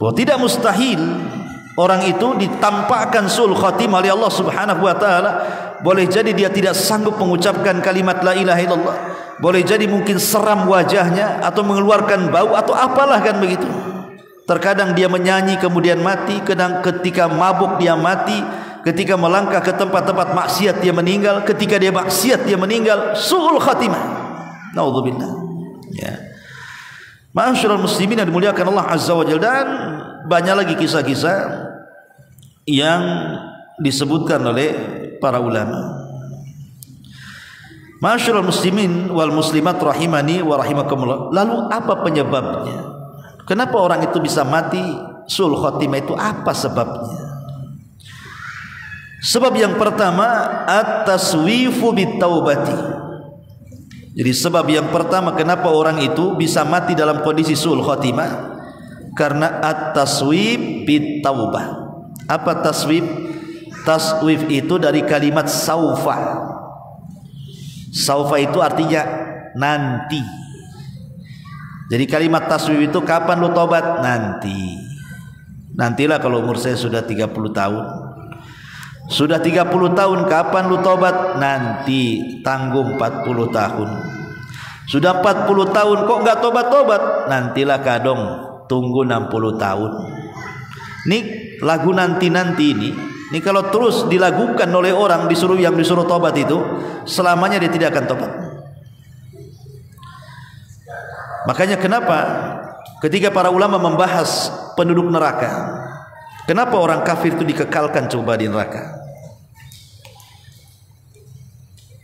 bahwa tidak mustahil orang itu ditampakkan sul khatimah oleh Allah Subhanahu wa taala. Boleh jadi dia tidak sanggup mengucapkan kalimat la ilaha illallah, boleh jadi mungkin seram wajahnya atau mengeluarkan bau atau apalah kan begitu. Terkadang dia menyanyi kemudian mati, kadang ketika mabuk dia mati, ketika melangkah ke tempat-tempat maksiat dia meninggal, ketika dia maksiat dia meninggal. Su'ul khatimah. Naudzubillah ya. Ma'asyiral muslimin yang dimuliakan Allah Azza wa Jalla. Dan banyak lagi kisah-kisah yang disebutkan oleh para ulama. Ma'asyiral muslimin wal muslimat rahimani wa rahimakumullah. Lalu apa penyebabnya? Kenapa orang itu bisa mati sul khatimah? Itu apa sebabnya? Sebab yang pertama, at-taswifu bit-taubati. Jadi sebab yang pertama kenapa orang itu bisa mati dalam kondisi sul khatimah, karena at-taswif bit-taubah. Apa taswif? Taswif itu dari kalimat saufa. Saufa itu artinya nanti. Jadi kalimat taswif itu kapan lu tobat? Nanti. Nantilah kalau umur saya sudah 30 tahun. Sudah 30 tahun kapan lu tobat? Nanti. Tanggung 40 tahun. Sudah 40 tahun kok enggak tobat-tobat? Nantilah kadong, tunggu 60 tahun. Nih lagu nanti-nanti ini kalau terus dilakukan oleh orang yang disuruh tobat itu, selamanya dia tidak akan tobat. Makanya kenapa ketika para ulama membahas penduduk neraka, kenapa orang kafir itu dikekalkan coba di neraka?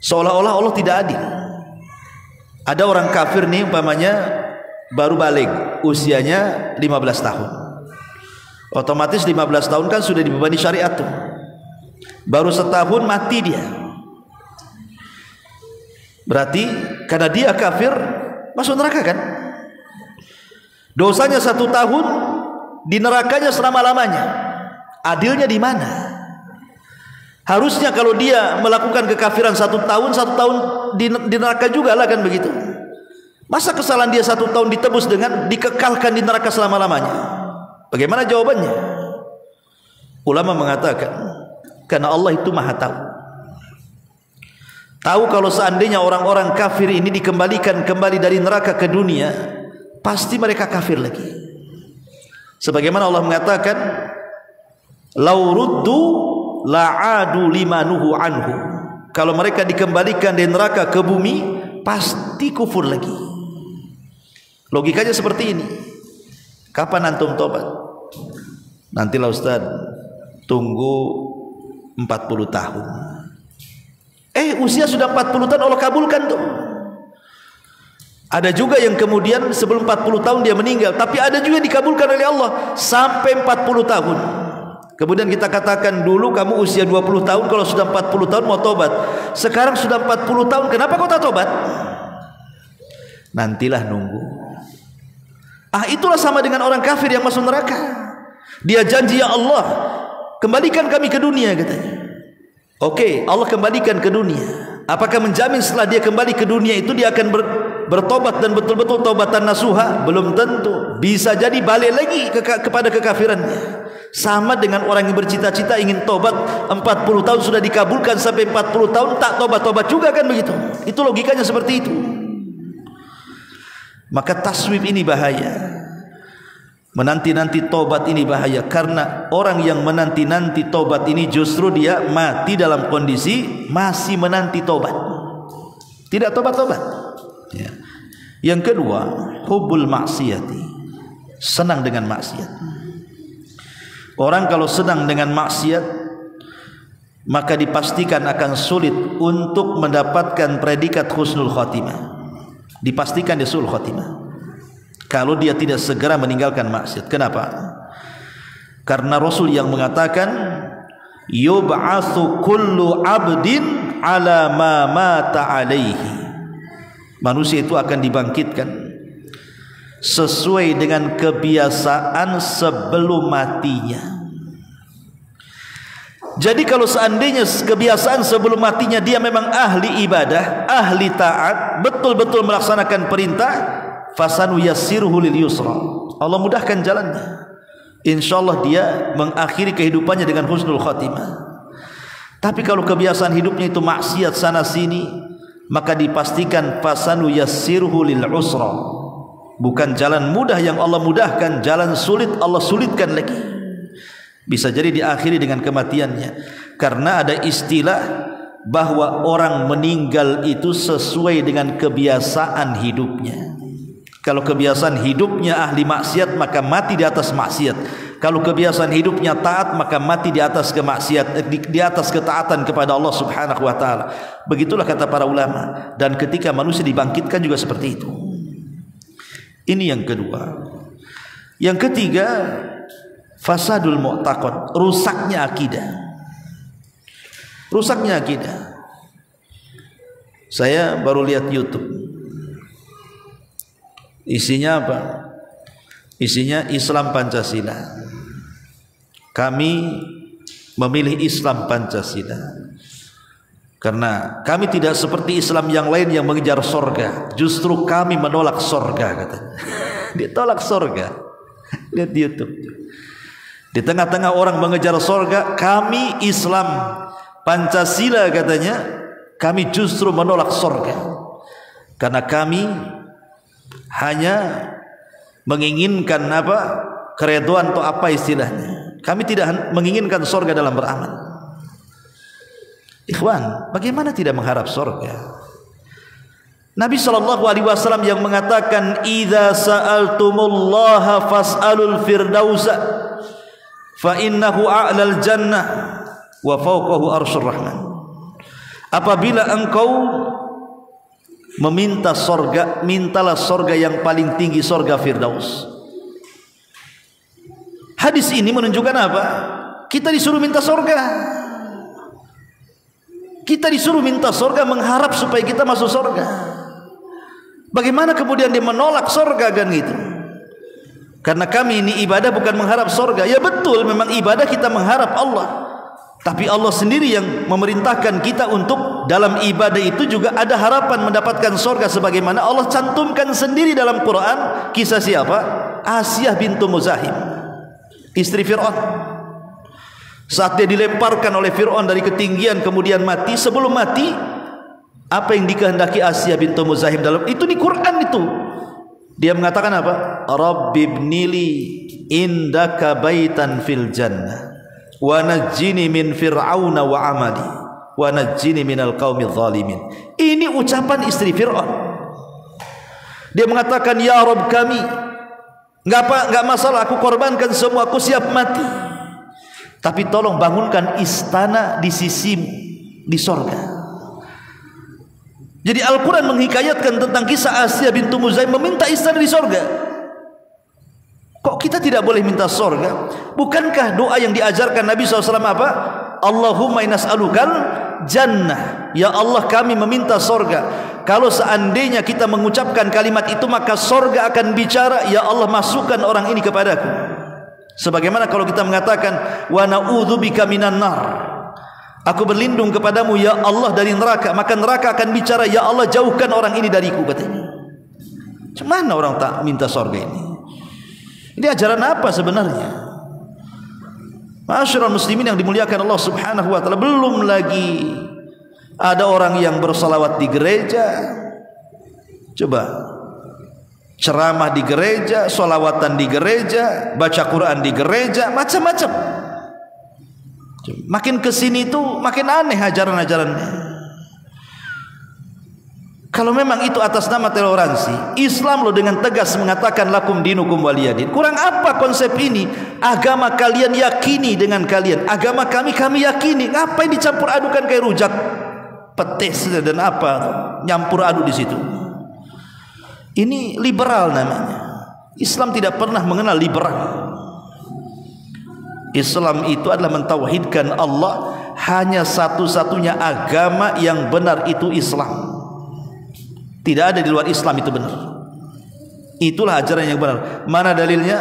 Seolah-olah Allah tidak adil. Ada orang kafir nih umpamanya baru balik, usianya 15 tahun. Otomatis 15 tahun kan sudah dibebani syariat tuh. Baru setahun mati dia. Berarti karena dia kafir masuk neraka kan? Dosanya 1 tahun, di nerakanya selama-lamanya. Adilnya di mana? Harusnya kalau dia melakukan kekafiran 1 tahun di neraka juga lah kan begitu. Masa kesalahan dia 1 tahun ditebus dengan dikekalkan di neraka selama-lamanya? Bagaimana jawabannya? Ulama mengatakan karena Allah itu maha tahu. Tahu kalau seandainya orang-orang kafir ini dikembalikan kembali dari neraka ke dunia, pasti mereka kafir lagi. Sebagaimana Allah mengatakan lau ruddu la'adu limanuhu anhu. Kalau mereka dikembalikan dari neraka ke bumi, pasti kufur lagi. Logikanya seperti ini. Kapan antum tobat? Nantilah Ustaz, tunggu 40 tahun. Usia sudah 40 tahun Allah kabulkan tuh. Ada juga yang kemudian sebelum 40 tahun dia meninggal, tapi ada juga yang dikabulkan oleh Allah sampai 40 tahun. Kemudian kita katakan, dulu kamu usia 20 tahun, kalau sudah 40 tahun mau tobat. Sekarang sudah 40 tahun, kenapa kau tak tobat? Nantilah nunggu. Itulah sama dengan orang kafir yang masuk neraka. Dia janji, ya Allah, kembalikan kami ke dunia, katanya. Oke, Allah kembalikan ke dunia. Apakah menjamin setelah dia kembali ke dunia itu dia akan bertobat dan betul-betul taubatan nasuha? Belum tentu. Bisa jadi balik lagi kepada kekafirannya. Sama dengan orang yang bercita-cita ingin tobat 40 tahun sudah dikabulkan, sampai 40 tahun tak tobat-tobat juga, kan begitu. Itu logikanya seperti itu. Maka taswib ini bahaya. Menanti-nanti tobat ini bahaya, karena orang yang menanti-nanti tobat ini justru dia mati dalam kondisi masih menanti tobat, tidak tobat-tobat. Ya. Yang kedua, hubbul maksiati, senang dengan maksiat. Orang kalau senang dengan maksiat, maka dipastikan akan sulit untuk mendapatkan predikat husnul khotimah. Dipastikan dia sul khotimah kalau dia tidak segera meninggalkan maksiat. Kenapa? Karena Rasul yang mengatakan, yub'atsu kullu 'abdin 'ala ma mata 'alaihi. Manusia itu akan dibangkitkan sesuai dengan kebiasaan sebelum matinya. Jadi kalau seandainya kebiasaan sebelum matinya dia memang ahli ibadah, ahli taat, betul-betul melaksanakan perintah, fasanu yassiruhu lil yusra, Allah mudahkan jalannya. Insyaallah dia mengakhiri kehidupannya dengan husnul khatimah. Tapi kalau kebiasaan hidupnya itu maksiat sana sini, maka dipastikan fasanu yassiruhu lil usra, bukan jalan mudah yang Allah mudahkan, jalan sulit Allah sulitkan lagi. Bisa jadi diakhiri dengan kematiannya. Karena ada istilah bahwa orang meninggal itu sesuai dengan kebiasaan hidupnya. Kalau kebiasaan hidupnya ahli maksiat, maka mati di atas maksiat. Kalau kebiasaan hidupnya taat, maka mati di atas kemaksiat, di atas ketaatan kepada Allah Subhanahu wa taala. Begitulah kata para ulama. Dan ketika manusia dibangkitkan juga seperti itu. Ini yang kedua. Yang ketiga, fasadul mu'taqad, rusaknya akidah. Rusaknya akidah. Saya baru lihat YouTube. Isinya apa? Isinya Islam Pancasila. Kami memilih Islam Pancasila karena kami tidak seperti Islam yang lain yang mengejar sorga. Justru kami menolak sorga, katanya. Dia tolak sorga. Lihat di YouTube. Di tengah-tengah orang mengejar sorga, kami Islam Pancasila, katanya, kami justru menolak sorga. Karena kami hanya menginginkan apa? Keredoan atau apa istilahnya. Kami tidak menginginkan sorga dalam beramal. Ikhwan, bagaimana tidak mengharap sorga? Nabi SAW yang mengatakan, idza sa'altumullaha fas'alul firdausa fa innahu a'lal jannah wa fawqahu arsyur rahman. Apabila engkau meminta sorga, mintalah sorga yang paling tinggi, sorga Firdaus. Hadis ini menunjukkan apa? Kita disuruh minta sorga. Kita disuruh minta sorga, mengharap supaya kita masuk sorga. Bagaimana kemudian dia menolak sorga, kan gitu? Karena kami ini ibadah bukan mengharap sorga. Ya betul, memang ibadah kita mengharap Allah. Tapi Allah sendiri yang memerintahkan kita untuk dalam ibadah itu juga ada harapan mendapatkan sorga. Sebagaimana Allah cantumkan sendiri dalam Quran kisah siapa? Asiyah bintu Muzahim, istri Fir'aun. Saat dia dilemparkan oleh Fir'aun dari ketinggian kemudian mati, sebelum mati apa yang dikehendaki Asiyah bintu Muzahim dalam itu di Quran itu? Dia mengatakan apa? Rabbibnili indaka baitan fil jannah. wa najjini min fir'auna wa amali wa najjini minal qaumidz zalimin. Ini ucapan istri Fir'aun. Dia mengatakan, ya Rabb kami, enggak masalah, aku korbankan semua, aku siap mati, tapi tolong bangunkan istana di sisimu di sorga. Jadi Al-Quran menghikayatkan tentang kisah Asiyah bintu Muzaim meminta istana di sorga. Kok kita tidak boleh minta sorga? Bukankah doa yang diajarkan Nabi SAW apa? Allahumma inas'alukal jannah. Ya Allah, kami meminta sorga. Kalau seandainya kita mengucapkan kalimat itu, maka sorga akan bicara, ya Allah, masukkan orang ini kepadaku. Sebagaimana kalau kita mengatakan wa na'udzubika minan nar, aku berlindung kepadamu ya Allah dari neraka, maka neraka akan bicara, ya Allah, jauhkan orang ini dariku, katanya. Cuman orang tak minta sorga ini? Ini ajaran apa sebenarnya? Ma'asyiral muslimin yang dimuliakan Allah Subhanahu wa taala, belum lagi ada orang yang bersalawat di gereja. Coba, ceramah di gereja, salawatan di gereja, baca Quran di gereja, macam-macam. Makin kesini tuh makin aneh ajaran-ajarannya. Kalau memang itu atas nama toleransi, Islam loh dengan tegas mengatakan lakum dinukum waliyadin. Kurang apa konsep ini? Agama kalian yakini dengan kalian, agama kami yakini. Ngapain dicampur adukan kayak rujak petis dan apa, nyampur aduk di situ? Ini liberal namanya. Islam tidak pernah mengenal liberal. Islam itu adalah mentauhidkan Allah. Hanya satu-satunya agama yang benar itu Islam. Tidak ada di luar Islam itu benar. Itulah ajaran yang benar. Mana dalilnya?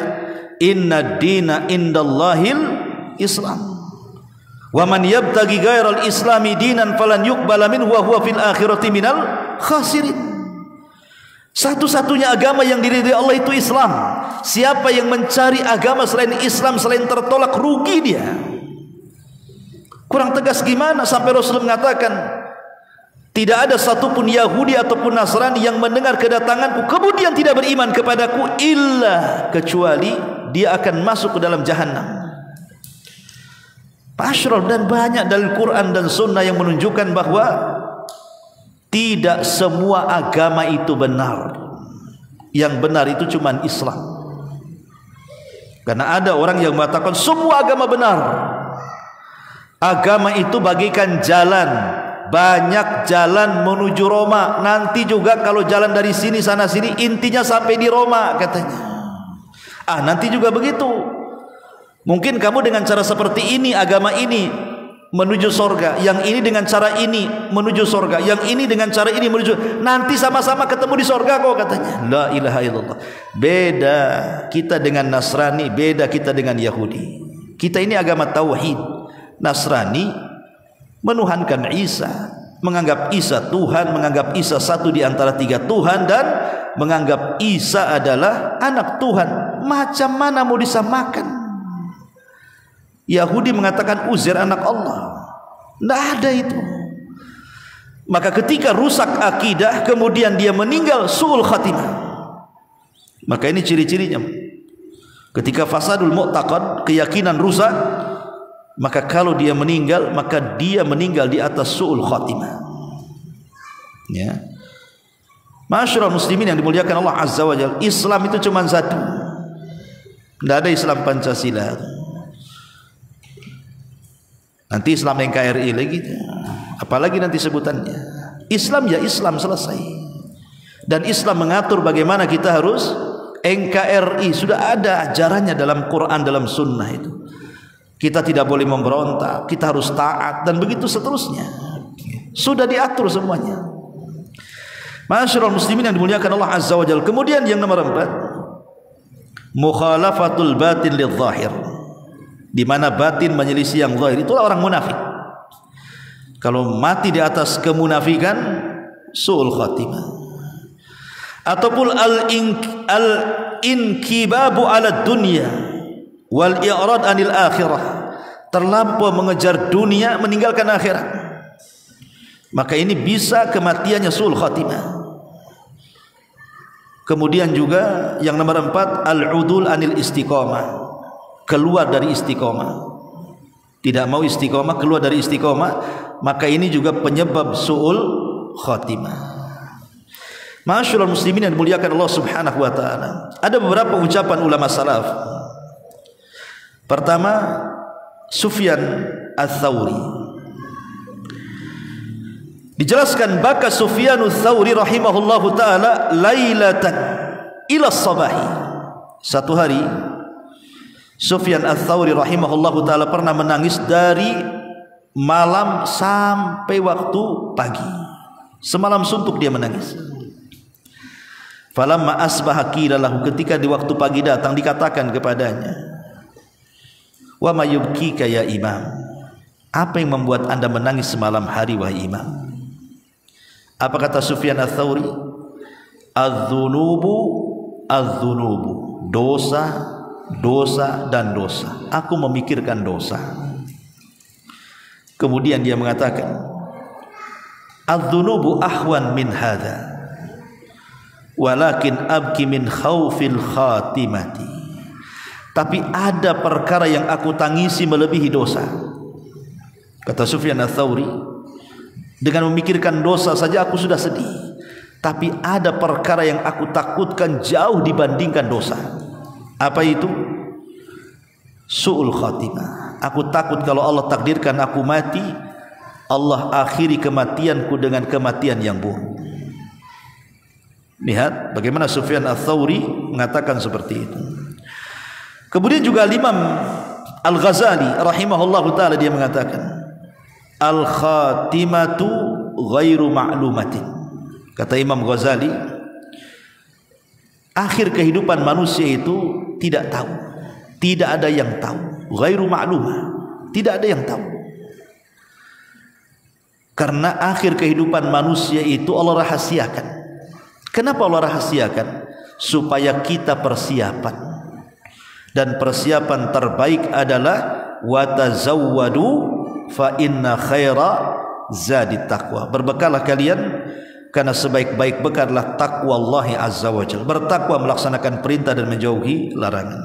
Inna dina indallahil Islam. Wa man yabtaghi ghairal islami dinan falan yuqbala minhu wa huwa fil akhirati minal khasirin. Satu-satunya agama yang diridhai Allah itu Islam. Siapa yang mencari agama selain Islam, selain tertolak, rugi dia. Kurang tegas gimana sampai Rasul mengatakan, tidak ada satupun Yahudi ataupun Nasrani yang mendengar kedatanganku kemudian tidak beriman kepadaku, illa kecuali dia akan masuk ke dalam jahanam. Pasrul, dan banyak dari Quran dan Sunnah yang menunjukkan bahwa tidak semua agama itu benar. Yang benar itu cuma Islam. Karena ada orang yang mengatakan semua agama benar. Agama itu bagaikan jalan, banyak jalan menuju Roma. Nanti juga kalau jalan dari sini sana sini, intinya sampai di Roma, katanya. Nanti juga begitu. Mungkin kamu dengan cara seperti ini, agama ini menuju sorga, yang ini dengan cara ini menuju sorga, yang ini dengan cara ini menuju, nanti sama-sama ketemu di sorga kok, katanya. La ilaha illallah. Beda kita dengan Nasrani, beda kita dengan Yahudi. Kita ini agama tauhid. Nasrani menuhankan Isa, menganggap Isa Tuhan, menganggap Isa satu di antara tiga Tuhan, dan menganggap Isa adalah anak Tuhan. Macam mana mau disamakan? Yahudi mengatakan Uzair anak Allah. Tidak ada itu. Maka ketika rusak akidah, kemudian dia meninggal su'ul khatimah. Maka ini ciri-cirinya. Ketika fasadul mu'taqad, keyakinan rusak, maka kalau dia meninggal, maka dia meninggal di atas su'ul khatimah. Ya. Masyarul muslimin yang dimuliakan Allah Azza wa Jalla, Islam itu cuma satu. Tidak ada Islam Pancasila. Nanti Islam NKRI lagi, apalagi nanti sebutannya. Islam ya Islam, selesai. Dan Islam mengatur bagaimana kita harus NKRI. Sudah ada ajarannya dalam Quran, dalam Sunnah itu. Kita tidak boleh memberontak, kita harus taat, dan begitu seterusnya. Sudah diatur semuanya. Masyarul muslimin yang dimuliakan Allah Azza wa Jalla. Kemudian yang nomor 4, mukhalafatul batin lidh zahir. Di mana batin menyelisih yang zahir, itulah orang munafik. Kalau mati di atas kemunafikan, su'ul khatimah. Ataupun al-inkibabu ala dunya wal i'rad anil akhirah, terlampau mengejar dunia, meninggalkan akhirat. Maka ini bisa kematiannya su'ul khatimah. Kemudian juga yang nomor 4, al-udul anil istiqamah, keluar dari istiqamah. tidak mau istiqomah, keluar dari istiqomah, maka ini juga penyebab su'ul khatimah. Ma'asyiral muslimin yang dimuliakan Allah Subhanahu wa taala. Ada beberapa ucapan ulama salaf. Pertama, Sufyan Ats-Tsauri. Dijelaskan baka Sufyan Ats-Tsauri rahimahullahu taala lailatan ila sabahi. Satu hari Sufyan Ats-Tsauri rahimahullahu taala pernah menangis dari malam sampai waktu pagi. Semalam suntuk dia menangis. Falamma asbaha qila lahu, ketika di waktu pagi datang dikatakan kepadanya, wa ma yubkika ya imam, apa yang membuat anda menangis semalam hari wahai imam? Apa kata Sufyan Ats-Tsauri? Az-dzunubu az-dzunubu, dosa, dosa dan dosa. Aku memikirkan dosa. Kemudian dia mengatakan, az-dzunubu ahwan min hadza, walakin abki min khaufil khatimati. Tapi ada perkara yang aku tangisi melebihi dosa. Kata Sufyan Ats-Tsauri, dengan memikirkan dosa saja aku sudah sedih, tapi ada perkara yang aku takutkan jauh dibandingkan dosa. Apa itu? Su'ul khatimah. Aku takut kalau Allah takdirkan aku mati, Allah akhiri kematianku dengan kematian yang buruk. Lihat bagaimana Sufyan Ats-Tsauri mengatakan seperti itu. Kemudian juga Imam Al-Ghazali rahimahullahu taala dia mengatakan, al-khatimatu ghairu ma'lumatin. Kata Imam Ghazali, akhir kehidupan manusia itu tidak tahu, tidak ada yang tahu. Ghairu ma'lumah, tidak ada yang tahu. Karena akhir kehidupan manusia itu Allah rahasiakan. Kenapa Allah rahasiakan? Supaya kita persiapan. Dan persiapan terbaik adalah watazawwadu fa inna khaira zadit taqwa. Berbekallah kalian karena sebaik-baik bekal adalah taqwa Allah azza wajalla. Bertakwa, melaksanakan perintah dan menjauhi larangan.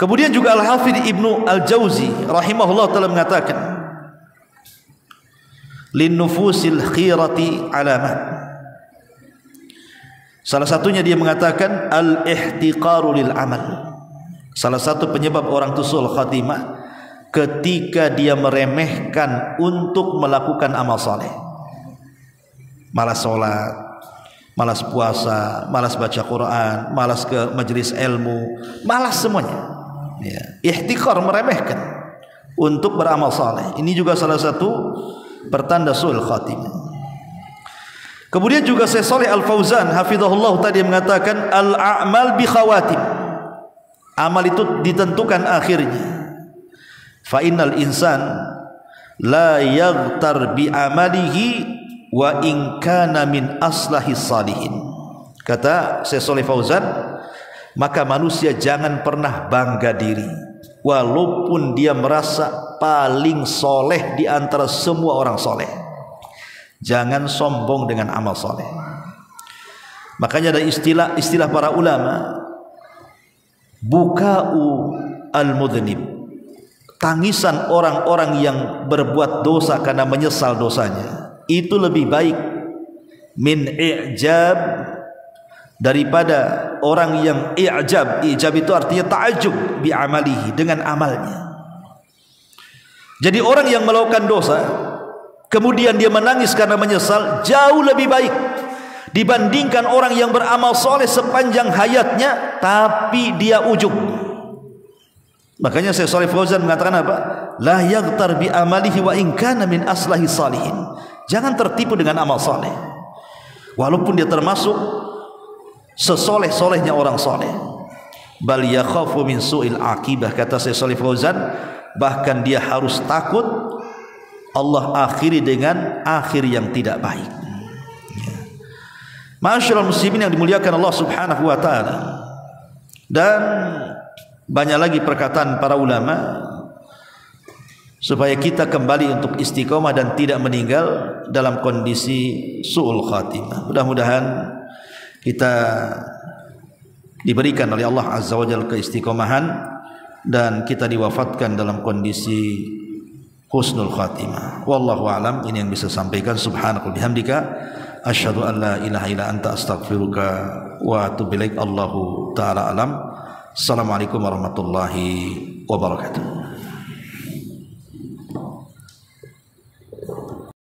Kemudian juga Al-Hafidz Ibnu Al-Jauzi rahimahullah taala mengatakan, lin nufusil khirati alamat. Salah satunya dia mengatakan al-ihtiqaru lil amal. Salah satu penyebab orang itu su'ul khatimah ketika dia meremehkan untuk melakukan amal saleh. Malas sholat, malas puasa, malas baca Quran, malas ke majelis ilmu, malas semuanya. Ya. Ihtiqar, meremehkan untuk beramal saleh. Ini juga salah satu pertanda su'ul khatimah. Kemudian juga Syekh Shalih Al-Fauzan hafizahullah tadi mengatakan al-a'mal bi khawatim. Amal itu ditentukan akhirnya. Fa innal insan la yaghtar bi amalihi wa in kana min aslahis salihin. Kata Syekh Shalih Fauzan, maka manusia jangan pernah bangga diri walaupun dia merasa paling soleh di antara semua orang soleh. Jangan sombong dengan amal soleh. Makanya ada istilah para ulama, buka'u al-mudhnib, tangisan orang-orang yang berbuat dosa karena menyesal dosanya, itu lebih baik min i'jab, daripada orang yang i'jab. I'jab itu artinya ta'ajub bi amalihi, dengan amalnya. Jadi orang yang melakukan dosa kemudian dia menangis karena menyesal, jauh lebih baik dibandingkan orang yang beramal soleh sepanjang hayatnya tapi dia ujub. Makanya Syekh Shalih Fauzan mengatakan apa? La yaghtar bi amalihi wa in kana min aslahi salihin. Jangan tertipu dengan amal soleh walaupun dia termasuk sesoleh-solehnya orang soleh. Bal yakhafu min su'il akibah. Kata Syekh Shalih Fauzan, bahkan dia harus takut Allah akhiri dengan akhir yang tidak baik. Ma'asyiral muslimin yang dimuliakan Allah Subhanahu wa taala. Dan banyak lagi perkataan para ulama supaya kita kembali untuk istiqomah dan tidak meninggal dalam kondisi su'ul khatimah. Mudah-mudahan kita diberikan oleh Allah Azza wa Jalla keistiqomahan dan kita diwafatkan dalam kondisi husnul khatimah. Wallahu a'lam. Ini yang bisa sampaikan. Subhanakallahumma bihamdika asyhadu an la ilaha illa anta astaghfiruka wa atubu ilaik. Allahu taala alam. Assalamualaikum warahmatullahi wabarakatuh.